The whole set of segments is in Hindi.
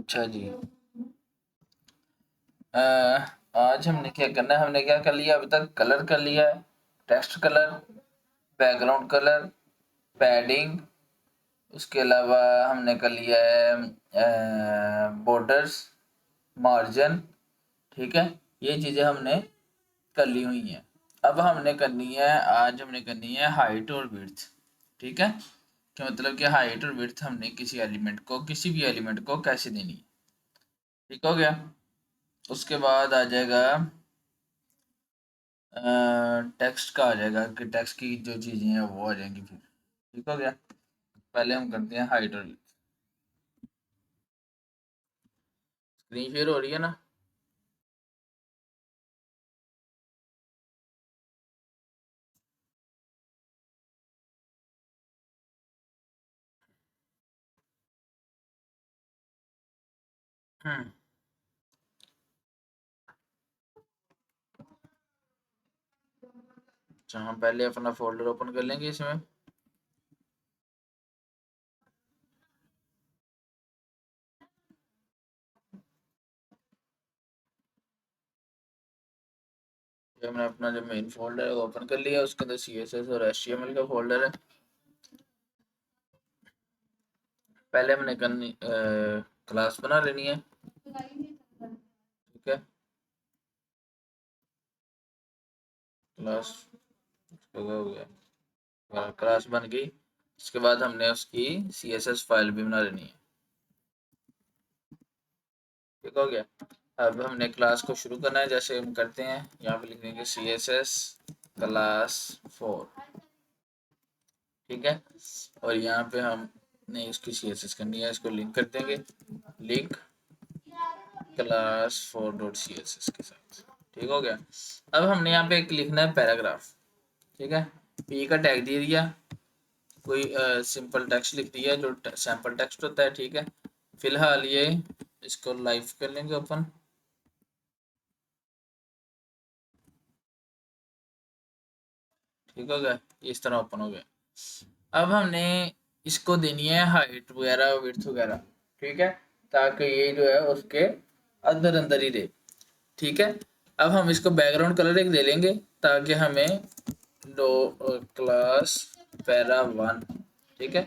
अच्छा जी। अ, आज हमने क्या करना है, हमने क्या कर लिया अभी तक, कलर कर लिया है, text colour, background colour, padding, उसके अलावा हमने कर लिया है बॉर्डर्स, मार्जिन, ठीक है। ये चीज़ें हमने कर ली हुई हैं। अब हमने करनी है, आज हमने करनी है हाइट और विड्थ, ठीक है। क्या मतलब कि हाइट और विड्थ हमने किसी एलिमेंट को, किसी भी एलिमेंट को कैसे देनी है, ठीक हो गया। उसके बाद आ जाएगा टेक्स्ट का, आ जाएगा कि टेक्स्ट की जो चीज़ें हैं वो आ जाएंगी फिर, ठीक हो गया। पहले हम करते हैं हाइट और विड्थ। स्क्रीन शेयर हो रही है ना? हम्म। अच्छा, हम पहले अपना फोल्डर ओपन कर लेंगे इसमें। ये हमने अपना जो मेन फोल्डर है वो ओपन कर लिया, उसके अंदर CSS और HTML का फोल्डर है। पहले हमने करनी क्लास बना लेनी है, ठीक है। क्लास हो गया, क्लास बन गई। उसके बाद हमने उसकी CSS फाइल भी बना लेनी है, ठीक हो गया। अब हमने क्लास को शुरू करना है, जैसे हम करते हैं, यहाँ पे लिख देंगे CSS क्लास 4, ठीक है। और यहाँ पे हम नहीं, उसकी CSS करनी है, इसको लिंक कर देंगे, लिंक क्लास 4.css के साथ, ठीक हो गया। अब हमने यहाँ पे एक लिखना है पैराग्राफ, ठीक है। पी का टैग दे दिया, कोई सिंपल टेक्स्ट लिख दिया जो सैंपल टेक्स्ट होता है, ठीक है। फिलहाल ये इसको लाइव कर लेंगे ओपन, ठीक हो गया। इस तरह ओपन हो गया। अब हमने इसको देनी है हाइट वगैरह, विड्थ वगैरह, ठीक है, ताकि ये जो है उसके अंदर अंदर ही रहे, ठीक है। अब हम इसको बैकग्राउंड कलर एक दे लेंगे, ताकि हमें दो क्लास पैरा 1, ठीक है।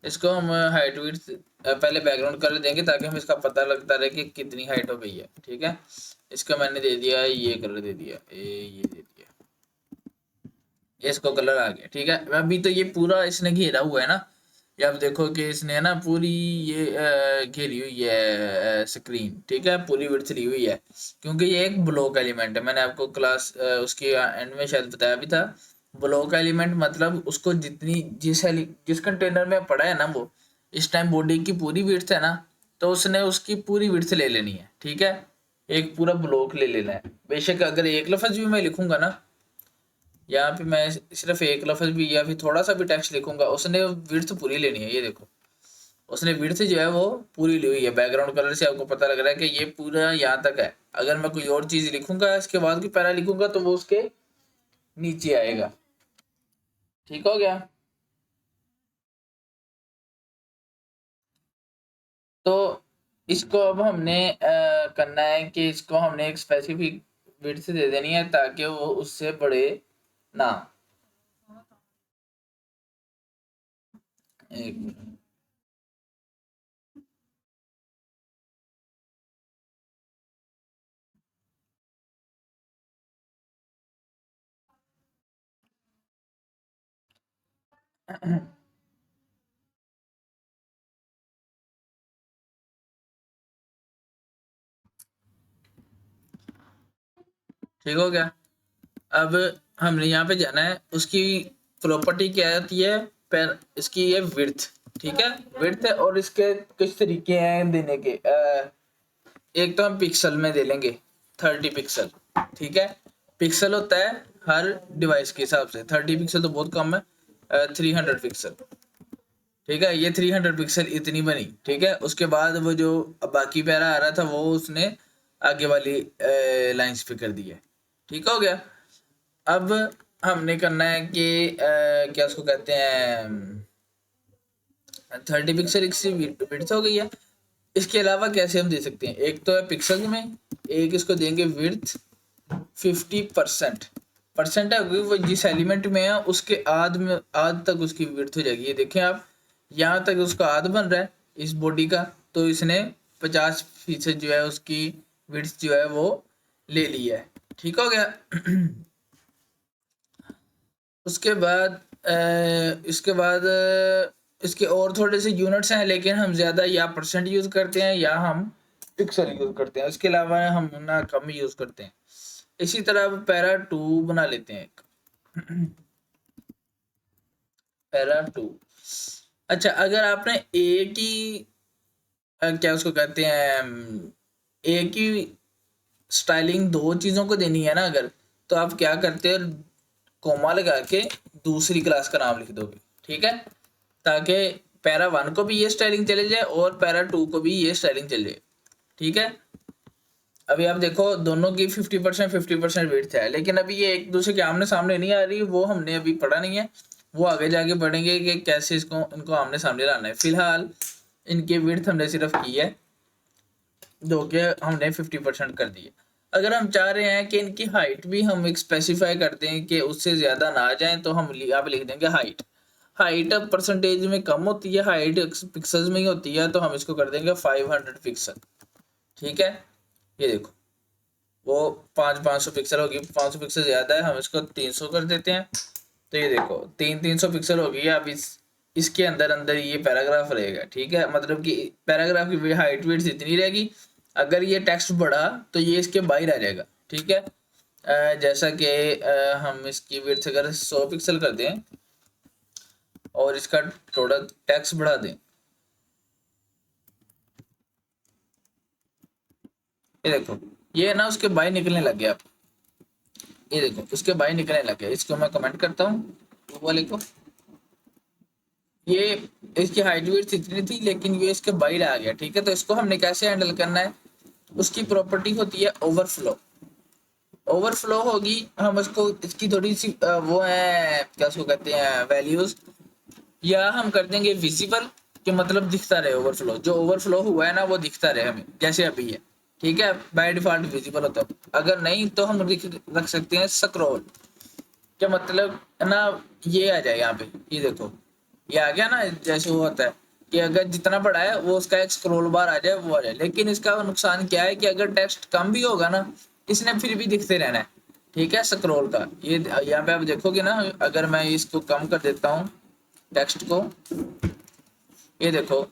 इसको हम हाइट विड्थ पहले बैकग्राउंड कलर देंगे, ताकि हम इसका पता लगता रहे कि कितनी हाइट हो गई है, ठीक है। इसका मैंने दे दिया, ये कलर दे दिया, ये दे दिया, इसको कलर आ गया, ठीक है। अभी तो ये पूरा इसने घेरा हुआ है ना, ये आप देखो कि इसने ना पूरी ये घेरी हुई है स्क्रीन, ठीक है, पूरी विड्थ ली हुई है, क्योंकि ये एक ब्लॉक एलिमेंट है। मैंने आपको क्लास उसके एंड में शायद बताया भी था। ब्लॉक एलिमेंट मतलब उसको जितनी जिस कंटेनर में पड़ा है ना, वो इस टाइम बॉडी की पूरी विड्थ है ना, तो उसने उसकी पूरी विड्थ ले लेनी है, ठीक है। एक पूरा ब्लॉक ले लेना है। बेशक अगर एक लफ्ज भी मैं लिखूंगा ना, यहाँ पे मैं सिर्फ एक लफ्ज भी या फिर थोड़ा सा भी टेक्स्ट लिखूंगा, उसने विड्थ पूरी लेनी है। ये देखो, उसने विड्थ जो है वो पूरी ली हुई है। बैकग्राउंड कलर से आपको पता लग रहा है कि ये पूरा यहाँ तक है। अगर मैं कोई और चीज लिखूंगा, इसके बाद भी पैरा लिखूंगा, तो वो उसके नीचे आएगा, ठीक हो गया। तो इसको अब हमने करना है कि इसको हमने एक स्पेसिफिक विड्थ दे देनी है, ताकि वो उससे बड़े ना। एक मिनट। ठीक हो गया। अब हमने यहाँ पे जाना है, उसकी प्रॉपर्टी क्या आती है, पर इसकी ये विड्थ, ठीक है। विड्थ है, और इसके कुछ तरीके हैं देने के। एक तो हम पिक्सल में दे लेंगे, 30 पिक्सल, ठीक है। पिक्सल होता है हर डिवाइस के हिसाब से, 30 पिक्सल तो बहुत कम है, 300 पिक्सल, ठीक है। ये 300 पिक्सल इतनी बनी, ठीक है। उसके बाद वो जो बाकी पैरा आ रहा था, वो उसने आगे वाली लाइंस पे कर दिया, ठीक हो गया। अब हमने करना है कि क्या उसको कहते हैं, 30 पिक्सल की विड्थ हो गई है। इसके अलावा कैसे हम दे सकते हैं, एक तो है पिक्सल में, एक इसको देंगे विड्थ 50%। परसेंट है क्योंकि वो जिस एलिमेंट में है उसके आध में आध तक उसकी विड्थ हो जाएगी। ये देखें आप, यहाँ तक उसका आध बन रहा है इस बॉडी का, तो इसने 50% जो है उसकी विड्थ जो है वो ले ली है। ठीक हो गया। उसके बाद इसके और थोड़े से यूनिट्स हैं, लेकिन हम ज़्यादा या परसेंट यूज़ करते हैं या हम पिक्सल यूज़ करते हैं, उसके अलावा हम ना कम यूज़ करते हैं। इसी तरह अब पैरा 2 बना लेते हैं एक। पैरा 2। अच्छा, अगर आपने एक ही क्या उसको कहते हैं, एक ही स्टाइलिंग दो चीज़ों को देनी है ना अगर, तो आप क्या करते हैं, कोमा लगा के दूसरी क्लास का नाम लिख दोगे। ठीक है, ताकि पैरा 1 को भी ये स्टाइलिंग चले जाए और पैरा 2 को भी ये स्टाइलिंग चले जाए। ठीक है, अभी आप देखो दोनों की 50% वेट है, लेकिन अभी ये एक दूसरे के आमने सामने नहीं आ रही, वो हमने अभी पढ़ा नहीं है, वो आगे जाके पढ़ेंगे कि कैसे इनको आमने सामने लाना है। फिलहाल इनकी विड्थ हमने सिर्फ की है, दो के हमने 50% कर दिए। अगर हम चाह रहे हैं कि इनकी हाइट भी हम एक स्पेसिफाई करते हैं कि उससे ज़्यादा ना जाए, तो हम आप लिख देंगे हाइट। हाइट अब परसेंटेज में कम होती है, हाइट पिक्सल्स में ही होती है, तो हम इसको कर देंगे 500 पिक्सल। ठीक है, ये देखो वो 500 पिक्सल होगी, 500 पिक्सल ज़्यादा है, हम इसको 300 कर देते हैं। तो ये देखो 300 पिक्सल हो गई। अब इसके अंदर अंदर ये पैराग्राफ रहेगा। ठीक है, मतलब कि पैराग्राफ की हाइट वेट इतनी रहेगी। अगर ये टेक्स्ट बढ़ा तो ये इसके बाहर आ जाएगा। ठीक है, जैसा कि हम इसकी विड्थ अगर 100 पिक्सल कर दें और इसका थोड़ा टेक्स्ट बढ़ा दें, ये देखो ये ना उसके बाहर निकलने लग गया। ये देखो उसके बाहर निकलने लग गया। इसको मैं कमेंट करता हूँ वाले को, ये इसकी हाइट वेट इतनी थी लेकिन ये इसके बाहर आ गया। ठीक है, तो इसको हमने कैसे हैंडल करना है, उसकी प्रॉपर्टी होती है ओवरफ्लो। ओवरफ्लो होगी, हम उसको इसकी थोड़ी सी वो है क्या उसको कहते हैं वैल्यूज, या हम कर देंगे विजिबल, कि मतलब दिखता रहे ओवरफ्लो, जो ओवरफ्लो हुआ है ना वो दिखता रहे हमें जैसे अभी है। ठीक है, बाय डिफॉल्ट विजिबल होता है। अगर नहीं तो हम रख सकते हैं स्क्रॉल, क्या मतलब ना ये आ जाए यहाँ पे, ये देखो ये आ गया ना, जैसे वो होता है कि अगर जितना बड़ा है वो उसका एक स्क्रॉल बार आ जाए, वो आ जाए। लेकिन इसका नुकसान क्या है कि अगर टेक्स्ट कम भी होगा ना, इसने फिर भी दिखते रहना है। ठीक है, स्क्रॉल का ये यहाँ पे आप देखोगे ना, अगर मैं इसको कम कर देता हूँ टेक्स्ट को, ये देखो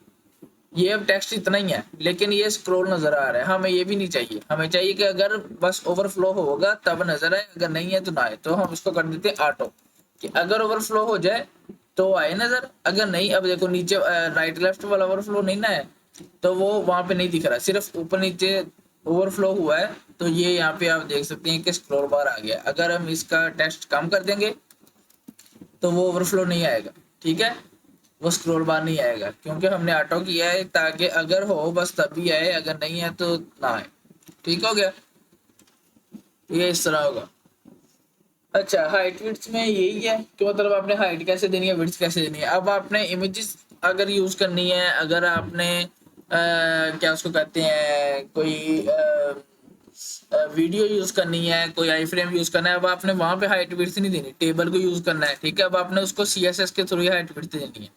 ये अब टेक्स्ट इतना ही है लेकिन ये स्क्रॉल नजर आ रहा है। हमें ये भी नहीं चाहिए, हमें चाहिए कि अगर बस ओवरफ्लो होगा तब नजर आए, अगर नहीं है तो ना आए। तो हम इसको कर देते हैं ऑटो, कि अगर ओवरफ्लो हो जाए तो आए नजर, अगर नहीं, अब देखो नीचे राइट लेफ्ट वाला ओवरफ्लो नहीं ना है, तो वो वहां पे नहीं दिख रहा, सिर्फ ऊपर नीचे ओवरफ्लो हुआ है। तो ये यहाँ पे आप देख सकते हैं कि स्क्रॉल बार आ गया। अगर हम इसका टेक्स्ट कम कर देंगे तो वो ओवरफ्लो नहीं आएगा। ठीक है, वो स्क्रॉल बार नहीं आएगा, क्योंकि हमने ऑटो किया है ताकि अगर हो बस तभी आए, अगर नहीं है तो ना आए। ठीक हो गया, ये इस तरह होगा। अच्छा, हाइट विड्थ में यही है कि मतलब आपने हाइट कैसे देनी है, विड्थ कैसे देनी है। अब आपने इमेजेस अगर यूज करनी है, अगर आपने क्या उसको कहते हैं कोई वीडियो यूज करनी है, कोई आई फ्रेम यूज करना है, अब आपने वहां पे हाइट विड्थ नहीं देनी, टेबल को यूज करना है। ठीक है, अब आपने उसको CSS के थ्रू हाइट विड्थ देनी है।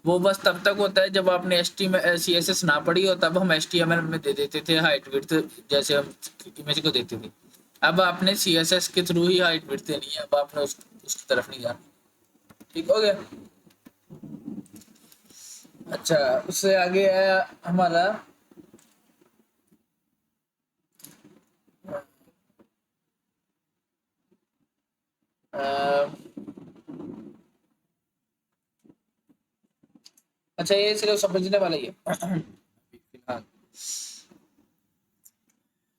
वो बस तब तक होता है जब आपने CSS ना पढ़ी हो, तब हम HTML में दे देते थे हाइट विड्थ, जैसे हम इमेज को देते थे। अब आपने CSS के थ्रू ही हाइट विड्थ देनी है, अब आपने उसकी तरफ नहीं जाना। ठीक हो गया। अच्छा, उससे आगे है हमारा अच्छा, ये सिर्फ समझने वाला ही है। फिलहाल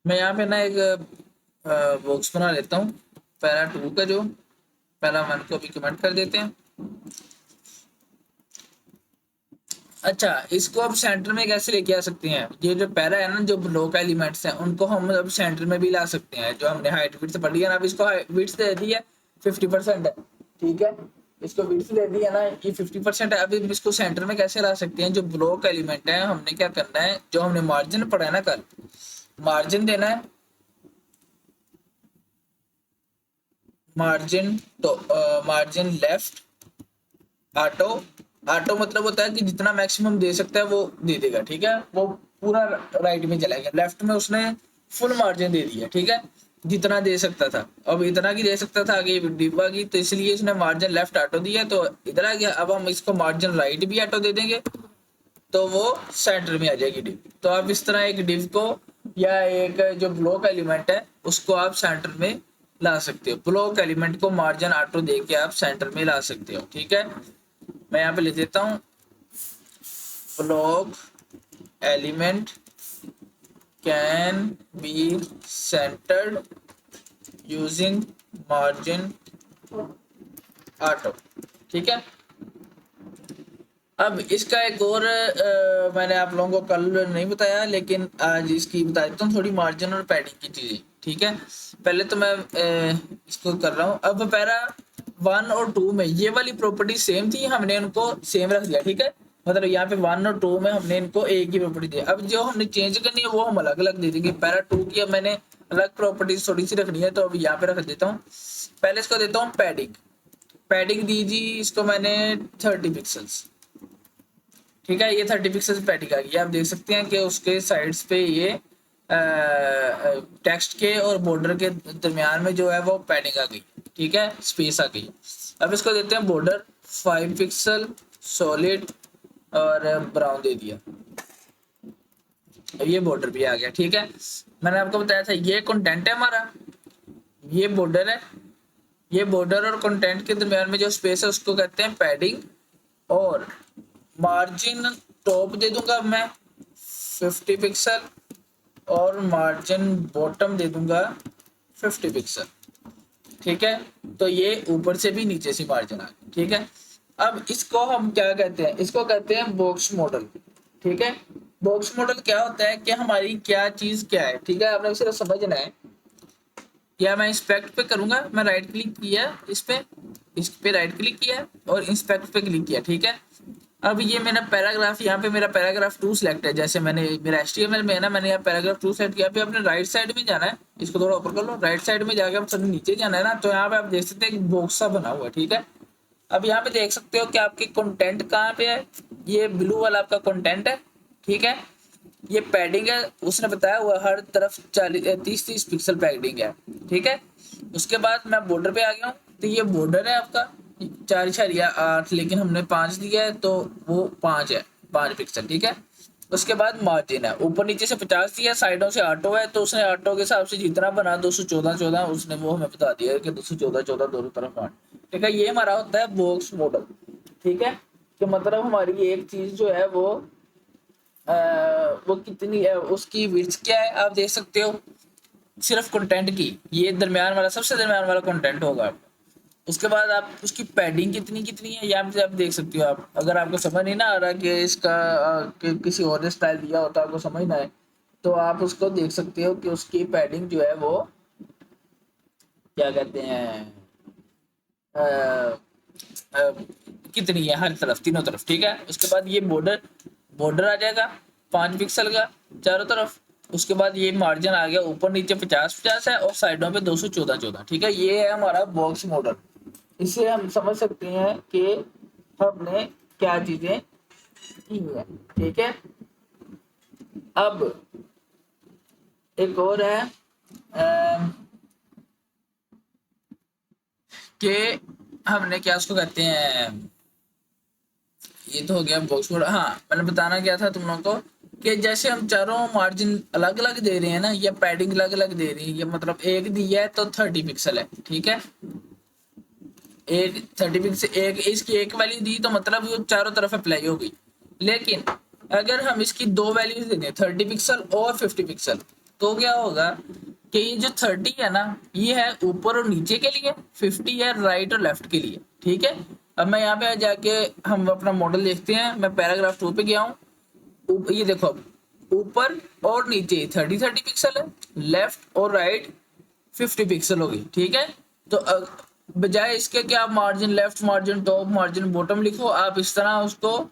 मैं यहाँ पे ना एक बॉक्स बना लेता हूँ पैरा 2 का, जो पैरा 1 को भी कमेंट कर देते हैं। अच्छा, इसको अब सेंटर में कैसे लेके आ सकते हैं, ये जो पैरा है ना, जो ब्लॉक एलिमेंट्स हैं उनको हम अब सेंटर में भी ला सकते हैं। जो हमने हाइट विड्थ पढ़ी है ना, अब इसको विड्थ दे दी है 50% है। ठीक है, इसको विड्थ दे दिया ना, ये 50% है। अभी हम इसको सेंटर में कैसे ला सकते हैं? जो ब्लॉक एलिमेंट है हमने क्या करना है, जो हमने मार्जिन पढ़ा है ना कल, मार्जिन देना है, मार्जिन तो मार्जिन लेफ्ट ऑटो, ऑटो मतलब होता है कि जितना मैक्सिमम दे सकता है वो दे देगा, ठीक है, वो पूरा राइट में चला गया, लेफ्ट में उसने फुल मार्जिन दे दिया, ठीक है, जितना दे सकता था, अब इतना की दे सकता था, आगे डिब्बा की, तो इसलिए इसने मार्जिन लेफ्ट ऑटो दिया तो इधर आ गया। अब हम इसको मार्जिन राइट भी ऑटो दे देंगे तो वो सेंटर में आ जाएगी डिव। तो आप इस तरह एक डिव को या एक जो ब्लॉक एलिमेंट है उसको आप सेंटर में ला सकते हो। ब्लॉक एलिमेंट को मार्जिन ऑटो दे के आप सेंटर में ला सकते हो, ठीक है। मैं यहाँ पे लिख देता हूँ, block element can be centred using margin auto, ठीक है। अब इसका एक और मैंने आप लोगों को कल नहीं बताया लेकिन आज इसकी बता देता हूँ थोड़ी, मार्जिन और पैडिंग की चीजें, ठीक है। पहले तो मैं इसको कर रहा हूँ। अब पैरा 1 और 2 में ये वाली प्रॉपर्टी सेम थी, हमने उनको सेम रख दिया, ठीक है। मतलब यहाँ पे 1 और 2 में हमने इनको एक ही प्रॉपर्टी दी। अब जो हमने चेंज करनी है वो हम अलग अलग दे देंगे। पैरा 2 की अब मैंने अलग प्रॉपर्टी थोड़ी सी रखनी है, तो अब यहाँ पे रख देता हूँ। पहले इसको देता हूँ पैडिंग, पैडिंग दीजिए इसको मैंने 30 पिक्सल्स, ठीक है। ये 30 पिक्सल पैडिंग आ गई। आप देख सकते हैं कि उसके साइड्स पे ये टेक्स्ट के और बॉर्डर के दरमियान में जो है वो पैडिंग आ गई, ठीक है, स्पेस आ गई। अब इसको देते हैं बॉर्डर 5 पिक्सल सॉलिड और ब्राउन दे दिया, ये बॉर्डर भी आ गया, ठीक है। मैंने आपको बताया था ये कंटेंट है हमारा, ये बॉर्डर है, ये बॉर्डर और कंटेंट के दरमियान में जो स्पेस है उसको कहते हैं पैडिंग। और मार्जिन टॉप दे दूंगा मैं 50 पिक्सल और मार्जिन बॉटम दे दूंगा 50 पिक्सल, ठीक है। तो ये ऊपर से भी नीचे से मार्जिन आ गया, ठीक है। अब इसको हम क्या कहते हैं? इसको कहते हैं बॉक्स मॉडल, ठीक है। बॉक्स मॉडल क्या होता है कि हमारी क्या चीज क्या है, ठीक है, आपने सिर्फ समझना है। या मैं इंस्पेक्ट पे करूंगा, मैं राइट क्लिक किया इस पे राइट क्लिक किया और इंस्पेक्ट पे क्लिक किया, ठीक है। अब ये मेरा पैराग्राफ, यहाँ पे मेरा पैराग्राफ 2 सिलेक्ट है, जैसे मैंने मेरा HTML में है ना, मैंने यहाँ पैराग्राफ 2 सेलेक्ट किया। पे अपने राइट साइड में जाना है, इसको थोड़ा ऊपर कर लो, राइट साइड में जाके आप सभी नीचे जाना है ना, तो यहाँ पे आप देख सकते हैं कि बॉक्स सा बना हुआ है, ठीक है। अब यहाँ पे देख सकते हो कि आपके कंटेंट कहाँ पे है, ये ब्लू वाला आपका कंटेंट है, ठीक है। ये पैडिंग है, उसने बताया हुआ हर तरफ 30 पिक्सल पैडिंग है, ठीक है। उसके बाद मैं बॉर्डर पे आ गया हूँ, तो ये बॉर्डर है आपका 4.8, लेकिन हमने 5 दिया है तो वो 5 है, 5 पिक्सल, ठीक है। उसके बाद मार्जिन है, ऊपर नीचे से 50 दिया, साइडों से ऑटो है, तो उसने ऑटो के हिसाब से जितना बना 214 उसने वो हमें बता दिया है कि 214 दोनों तरफ 8, ठीक है। ये हमारा होता है बॉक्स मॉडल, ठीक है। कि मतलब हमारी एक चीज जो है वो कितनी है, उसकी विड्थ क्या है, आप देख सकते हो सिर्फ कंटेंट की, ये दरमियान वाला सबसे दरमियान वाला कंटेंट होगा। उसके बाद आप उसकी पैडिंग कितनी कितनी है यहाँ पे आप देख सकते हो। आप अगर आपको समझ नहीं ना आ रहा कि इसका किसी और ने स्टाइल दिया होता, आपको समझना है तो आप उसको देख सकते हो कि उसकी पैडिंग जो है वो क्या कहते हैं आ, आ, कितनी है हर तरफ, तीनों तरफ, ठीक है। उसके बाद ये बॉर्डर आ जाएगा 5 पिक्सल का चारों तरफ। उसके बाद ये मार्जिन आ गया ऊपर नीचे 50-50 है और साइडों पे 214, ठीक है। ये है हमारा बॉक्स मॉडल। इससे हम समझ सकते हैं कि हमने क्या चीजें की है, ठीक है। अब एक और है कि हमने क्या उसको कहते हैं, ये तो हो गया बॉक्स मॉडल। हाँ, मैंने बताना क्या था तुम लोगों को कि जैसे हम चारों मार्जिन अलग अलग दे रहे हैं ना, या पैडिंग अलग अलग दे रही है, ये मतलब एक दिया है तो 30 पिक्सल है, ठीक है। एक 30 पिक्सल, एक इसकी एक वैल्यू दी तो मतलब वो चारों तरफ अप्लाई हो गई। लेकिन अगर हम इसकी 2 वैल्यूज दे दें 30 पिक्सल और 50 पिक्सल, तो क्या होगा कि ये जो 30 है ना, ये है ऊपर और नीचे के लिए, 50 है राइट और लेफ्ट के लिए, ठीक है। अब मैं यहाँ पे जाके हम अपना मॉडल देखते हैं, मैं पैराग्राफ 2 पे गया हूँ, ये देखो ऊपर और नीचे 30 पिक्सल है, लेफ्ट और राइट 50 पिक्सल होगी, ठीक है। तो बजाय इसके कि आप margin left, margin top, margin bottom लिखो, आप इस तरह उसको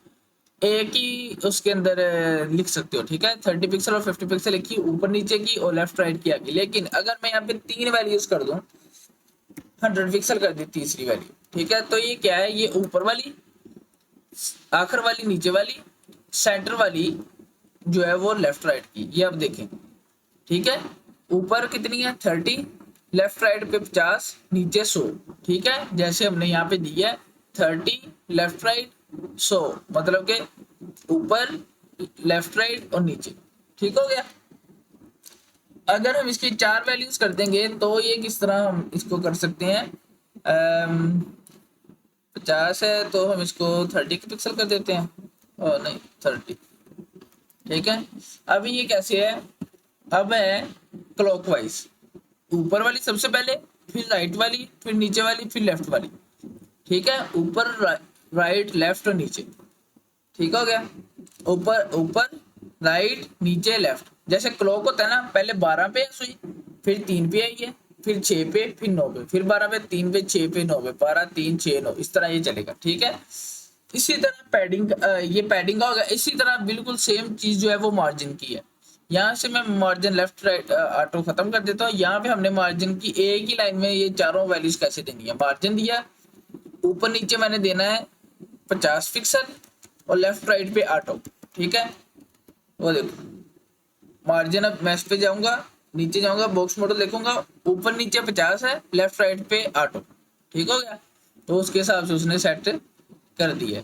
एक ही उसके अंदर लिख सकते हो। ठीक है, 30 पिक्सल और 50 पिक्सल लिखी ऊपर नीचे की और लेफ्ट राइट की आगे। लेकिन अगर मैं यहाँ पे 3 वैल्यूज कर दूं, 100 पिक्सल कर दी तीसरी वैल्यू, ठीक है, तो ये क्या है, ये ऊपर वाली, आखिर वाली नीचे वाली, सेंटर वाली जो है वो लेफ्ट राइट की। ये आप देखें, ठीक है, ऊपर कितनी है 30, लेफ्ट राइट पे 50, नीचे 100। ठीक है, जैसे हमने यहाँ पे दिया है 30 लेफ्ट राइट 100, मतलब के ऊपर, लेफ्ट राइट और नीचे। ठीक हो गया। अगर हम इसकी 4 वैल्यूज कर देंगे तो ये किस तरह हम इसको कर सकते हैं, 50 है तो हम इसको 30 के पिक्सल कर देते हैं, और नहीं 30। ठीक है, अभी ये कैसे है, अब है क्लॉकवाइज, ऊपर वाली सबसे पहले, फिर राइट वाली, फिर नीचे वाली, फिर लेफ्ट वाली। ठीक है, ऊपर राइट लेफ्ट और नीचे। ठीक हो गया, ऊपर ऊपर राइट नीचे लेफ्ट। जैसे क्लॉक होता है ना, पहले 12 पे सुई, फिर 3 पे आई है, फिर 6 पे, फिर 9 पे, फिर 12 पे, 3 पे, 6 पे, 9 पे, 12 3 6 9, इस तरह ये चलेगा। ठीक है, इसी तरह पैडिंग, ये पैडिंग का होगा। इसी तरह बिल्कुल सेम चीज जो है वो मार्जिन की है। यहाँ से मैं मार्जिन लेफ्ट राइट ऑटो खत्म कर देता हूँ। यहाँ पे हमने मार्जिन की एक ही लाइन में ये चारों वैल्यूज कैसे देनी है, मार्जिन दिया, ऊपर नीचे मैंने देना है 50 पिक्सल और लेफ्ट राइट पे ऑटो। ठीक है, वो देखो मार्जिन, अब मैं इस पे जाऊंगा, नीचे जाऊंगा, बॉक्स मॉडल देखूंगा, ऊपर नीचे 50 है, लेफ्ट राइट पे ऑटो। ठीक हो गया, तो उसके हिसाब से उसने सेट कर दिया।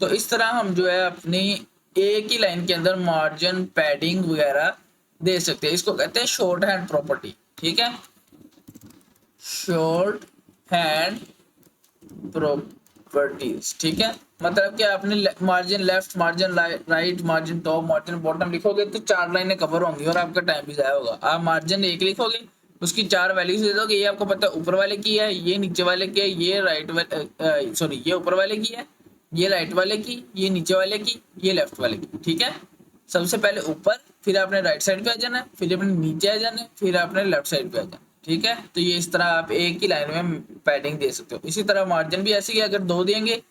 तो इस तरह हम जो है अपनी एक ही लाइन के अंदर मार्जिन, पैडिंग वगैरह दे सकते हैं। इसको कहते हैं शॉर्ट हैंड प्रॉपर्टी। ठीक है, शॉर्ट हैंड प्रॉपर्टीज। ठीक है, मतलब कि आपने margin left, margin right, margin top, margin bottom लिखोगे तो 4 लाइनें कवर होंगी और आपका टाइम भी जाया होगा। आप मार्जिन एक लिखोगे, उसकी 4 वैल्यूज दे दोगे, ये आपको पता है ऊपर वाले की है, ये नीचे वाले की है, ये राइट वाले, सॉरी ये ऊपर वाले की है, ये राइट वाले की, ये नीचे वाले की, ये लेफ्ट वाले की। ठीक है, सबसे पहले ऊपर, फिर आपने राइट साइड पे आ जाना है, फिर आपने नीचे आ जाना है, फिर आपने लेफ्ट साइड पे आ जाना। ठीक है, तो ये इस तरह आप एक ही लाइन में पैडिंग दे सकते हो। इसी तरह मार्जिन भी ऐसे ही, अगर 2 देंगे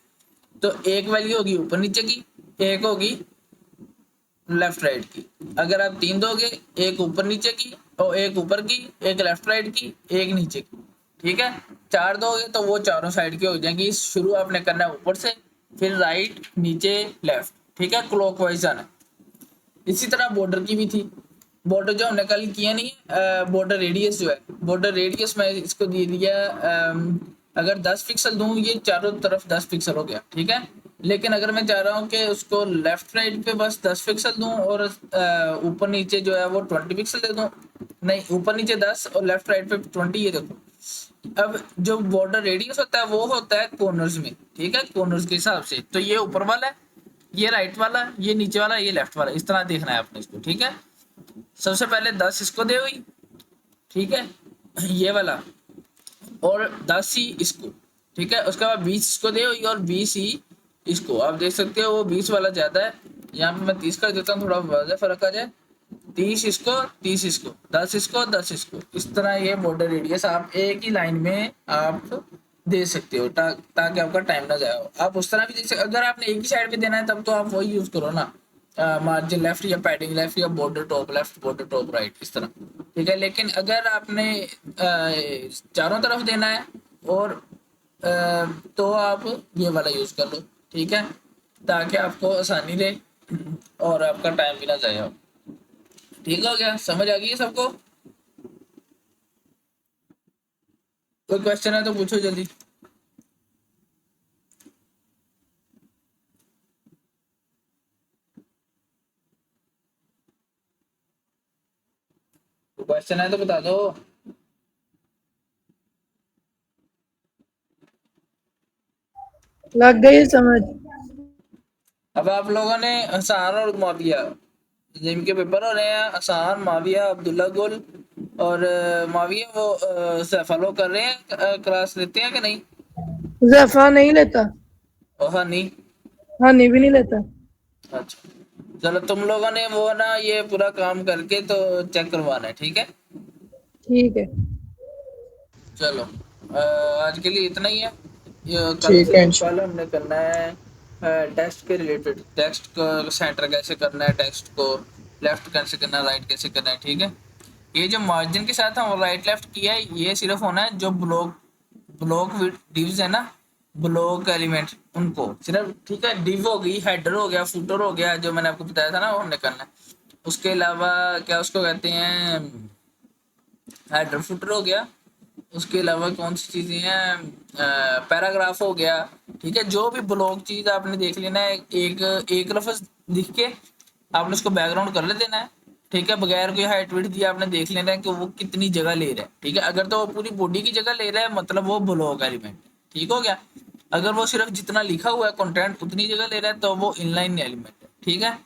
तो एक वैल्यू होगी ऊपर नीचे की, एक होगी लेफ्ट राइट की। अगर आप 3 दोगे, एक ऊपर नीचे की और एक ऊपर की, एक लेफ्ट राइट की, एक नीचे की। ठीक है, 4 दोगे तो वो चारों साइड की हो जाएंगी। शुरू आपने करना है ऊपर से, फिर राइट, नीचे, लेफ्ट। ठीक है, क्लॉकवाइज आना है। इसी तरह बॉर्डर की भी थी। बॉर्डर जो हमने कल किया नहीं है, बॉर्डर रेडियस जो है, बॉर्डर रेडियस मैं इसको दे दिया, अगर 10 पिक्सल दूं, ये चारों तरफ 10 पिक्सल हो गया। ठीक है, लेकिन अगर मैं चाह रहा हूँ कि उसको लेफ्ट राइट पे बस 10 पिक्सल दूं और ऊपर नीचे जो है वो 20 पिक्सल दे दूं, नहीं ऊपर नीचे 10 और लेफ्ट राइट पे 20, ये देखो। अब जो बॉर्डर रेडियस होता है वो होता है कॉर्नर्स में। ठीक है, कॉर्नर्स के हिसाब से, तो ये ऊपर वाला है, ये राइट वाला, ये नीचे वाला, ये लेफ्ट वाला, इस तरह देखना है आपने इसको। ठीक है, सबसे पहले 10 इसको दे हुई, ठीक है, ये वाला, और 10 ही इसको। ठीक है, उसके बाद 20 इसको दे हुई और 20 ही इसको। आप देख सकते हो वो 20 वाला ज्यादा है, यहाँ पे मैं 30 कर देता हूँ, थोड़ा वाज़ह फर्क आ जाए। 30 इसको, 30 इसको, 10 इसको, 10 इसको, इस तरह ये बॉर्डर रेडियस आप एक ही लाइन में आप दे सकते हो, ताकि आपका टाइम ना जाए। आप उस तरह भी दे सकते, अगर आपने एक ही साइड पे देना है तब तो आप वही यूज करो ना, मार्जिन लेफ्ट या पैडिंग लेफ्ट या border top left, border top right, इस तरह। ठीक है, लेकिन अगर आपने चारों तरफ देना है और तो आप ये वाला यूज कर लो। ठीक है, ताकि आपको आसानी रहे और आपका टाइम भी ना जाए हो। ठीक हो गया, समझ आ गई है सबको? कोई क्वेश्चन है तो पूछो जल्दी। कोई क्वेश्चन है तो बता दो। लग गई समझ। अब आप लोगों ने हसान और माविया, जिनके पेपर हो रहे हैं, हसान, माविया, अब्दुल्ला गुल और माविया, वो फॉलो कर रहे हैं, क्लास लेते हैं कि नहीं? जफा नहीं लेता। और हनी? हनी भी नहीं लेता। अच्छा, चलो तुम लोगों ने वो ना ये पूरा काम करके तो चेक करवाना है। ठीक है, ठीक है। चलो आज के लिए इतना ही है। ठीक है इंशाल्लाह। कल हमने करना है टेक्स्ट के रिलेटेड, टेक्स्ट को सेंटर कैसे करना है, टेक्स्ट को लेफ्ट कैसे करना है, राइट कैसे करना है, ठीक है। ये जो मार्जिन के साथ हम राइट लेफ्ट किया है ये सिर्फ होना है जो ब्लॉक ब्लॉक डिव्स है ना, ब्लॉक एलिमेंट उनको सिर्फ, ठीक है। डिव हो गई, हेडर हो गया, फुटर हो गया, जो मैंने आपको बताया था ना वो हमने करना है। उसके अलावा क्या उसको कहते हैं, हेडर फुटर हो गया। उसके अलावा कौन सी चीजें हैं, पैराग्राफ हो गया, ठीक है। जो भी ब्लॉक चीज आपने देख लेना है, एक एक लफ्ज लिख के आपने उसको बैकग्राउंड कर ले देना है, ठीक है। बगैर कोई हाइट वेट दिया आपने देख लेना है कि वो कितनी जगह ले रहा है, ठीक है। अगर तो वो पूरी बॉडी की जगह ले रहा है मतलब वो ब्लॉक एलिमेंट, ठीक हो गया। अगर वो सिर्फ जितना लिखा हुआ है कंटेंट उतनी जगह ले रहा है तो वो इनलाइन एलिमेंट है, ठीक है।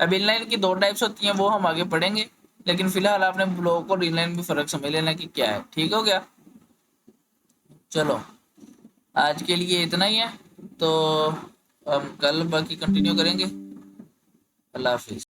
अब इनलाइन की दो टाइप्स होती हैं, वो हम आगे पढ़ेंगे, लेकिन फिलहाल आपने ब्लॉक और इनलाइन में फर्क समझ लेना कि क्या है, ठीक हो गया। चलो आज के लिए इतना ही है, तो हम कल बाकी कंटिन्यू करेंगे। अल्लाह हाफिज।